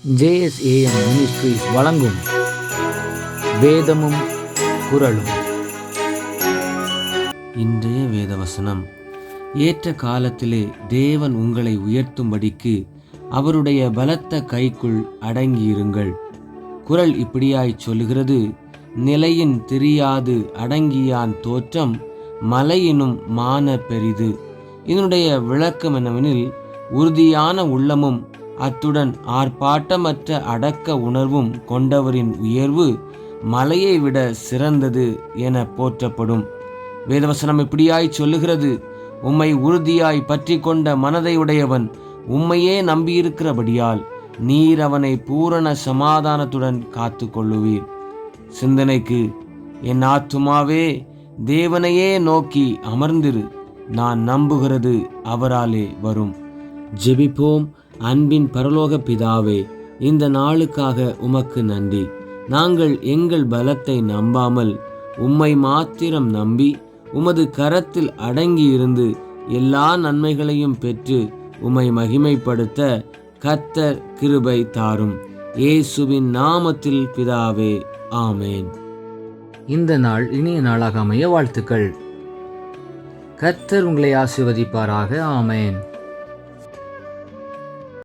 JSAM ministries வழங்கும் வேதமும் குறளும். இன்றைய வேதவசனம்: ஏற்ற காலத்திலே தேவன் உங்களை உயர்த்தும்படிக்கு அவருடைய பலத்த கைக்குள் அடங்கியிருங்கள். குறள் இப்படியாய் சொல்லுகிறது: நிலையின் தெரியாது அடங்கியான் தோற்றம் மலையினும் மான பெரிது. இதனுடைய விளக்கம் என்னவெனில், உறுதியான உள்ளமும் அத்துடன் ஆர்ப்பாட்டமற்ற அடக்க உணர்வும் கொண்டவரின் உயர்வு மலையை விட சிறந்தது என போற்றப்படும். வேதவசனம் இப்படியாய் சொல்லுகிறது: உம்மை உறுதியாய் பற்றி கொண்ட மனதை உடையவன் உம்மையே நம்பியிருக்கிறபடியால் நீர் அவனை பூரண சமாதானத்துடன் காத்து கொள்ளுவீர். சிந்தனைக்கு: என் ஆத்துமாவே தேவனையே நோக்கி அமர்ந்திரு, நான் நம்புகிறது அவராலே வரும். ஜெபிப்போம். அன்பின் பரலோக பிதாவே, இந்த நாளுக்காக உமக்கு நன்றி. நாங்கள் எங்கள் பலத்தை நம்பாமல் உம்மை மாத்திரம் நம்பி உமது கரத்தில் அடங்கியிருந்து எல்லா நன்மைகளையும் பெற்று உம்மை மகிமைப்படுத்த கர்த்தர் கிருபை தாரும். இயேசுவின் நாமத்தில் பிதாவே, ஆமேன். இந்த நாள் இனிய நாளாக அமைய வாழ்த்துக்கள். கர்த்தர் உங்களை ஆசீர்வதிப்பாராக. ஆமேன்.